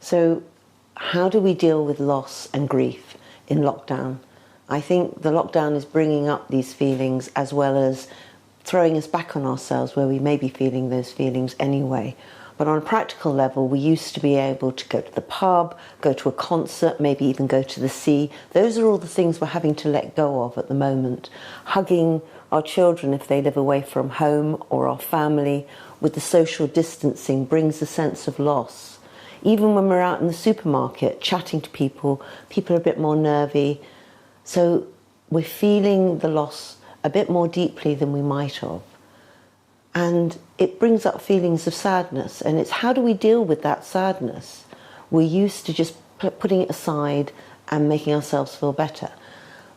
So how do we deal with loss and grief in lockdown? I think the lockdown is bringing up these feelings as well as throwing us back on ourselves where we may be feeling those feelings anyway. But on a practical level, we used to be able to go to the pub, go to a concert, maybe even go to the sea. Those are all the things we're having to let go of at the moment. Hugging our children if they live away from home, or our family, with the social distancing, brings a sense of loss. Even when we're out in the supermarket chatting to people, people are a bit more nervy. So we're feeling the loss a bit more deeply than we might have. And it brings up feelings of sadness, and it's how do we deal with that sadness? We're used to just putting it aside and making ourselves feel better.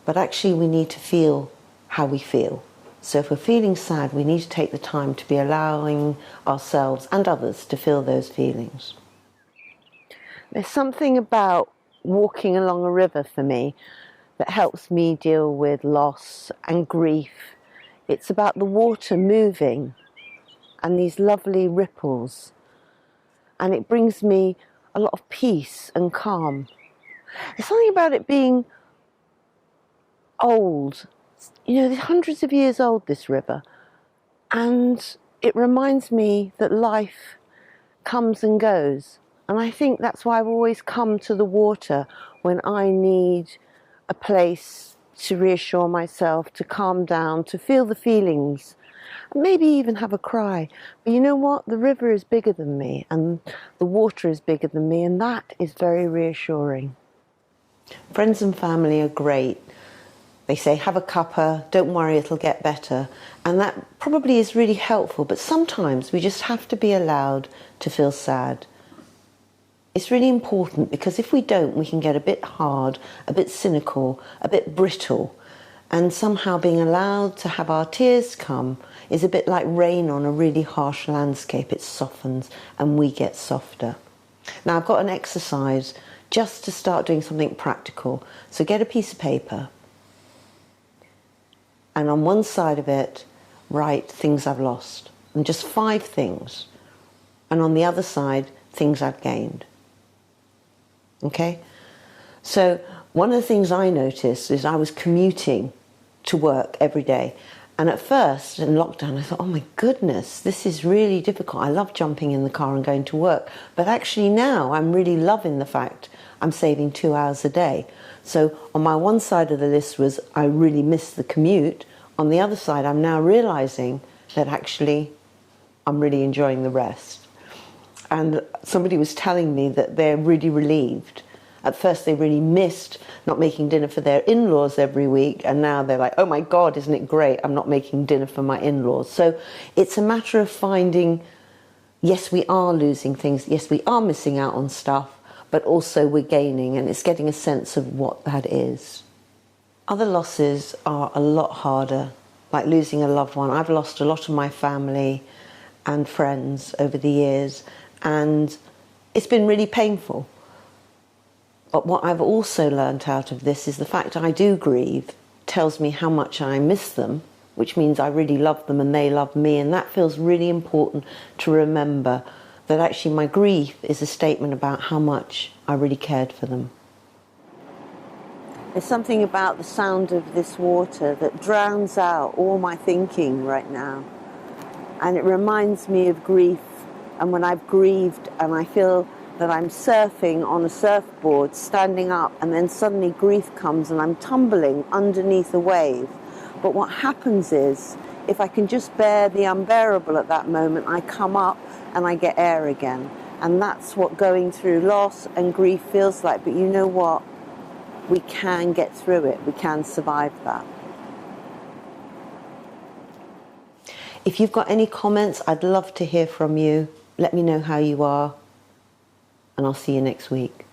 But actually we need to feel how we feel. So if we're feeling sad, we need to take the time to be allowing ourselves and others to feel those feelings. There's something about walking along a river for me that helps me deal with loss and grief. It's about the water moving and these lovely ripples, and it brings me a lot of peace and calm. There's something about it being old. You know, hundreds of years old, this river, and it reminds me that life comes and goes. And I think that's why I've always come to the water when I need a place to reassure myself, to calm down, to feel the feelings, and maybe even have a cry. But you know what? The river is bigger than me, and the water is bigger than me, and that is very reassuring. Friends and family are great. They say, have a cuppa, don't worry, it'll get better. And that probably is really helpful, but sometimes we just have to be allowed to feel sad. It's really important, because if we don't, we can get a bit hard, a bit cynical, a bit brittle. And somehow being allowed to have our tears come is a bit like rain on a really harsh landscape. It softens and we get softer. Now I've got an exercise just to start doing something practical. So get a piece of paper, and on one side of it, write things I've lost, and just 5 things. And on the other side, things I've gained. Okay? So one of the things I noticed is I was commuting to work every day. And at first, in lockdown, I thought, oh my goodness, this is really difficult. I love jumping in the car and going to work. But actually now, I'm really loving the fact I'm saving 2 hours a day. So on my one side of the list was, I really miss the commute. On the other side, I'm now realizing that actually, I'm really enjoying the rest. And somebody was telling me that they're really relieved. At first they really missed not making dinner for their in-laws every week, and now they're like, oh my God, isn't it great, I'm not making dinner for my in-laws. So it's a matter of finding, yes, we are losing things, yes, we are missing out on stuff, but also we're gaining, and it's getting a sense of what that is. Other losses are a lot harder, like losing a loved one. I've lost a lot of my family and friends over the years, and it's been really painful. But what I've also learnt out of this is the fact I do grieve tells me how much I miss them, which means I really love them and they love me, and that feels really important to remember, that actually my grief is a statement about how much I really cared for them. There's something about the sound of this water that drowns out all my thinking right now, and it reminds me of grief. And when I've grieved and I feel that I'm surfing on a surfboard, standing up, and then suddenly grief comes and I'm tumbling underneath a wave. But what happens is, if I can just bear the unbearable at that moment, I come up and I get air again. And that's what going through loss and grief feels like. But you know what? We can get through it. We can survive that. If you've got any comments, I'd love to hear from you. Let me know how you are, and I'll see you next week.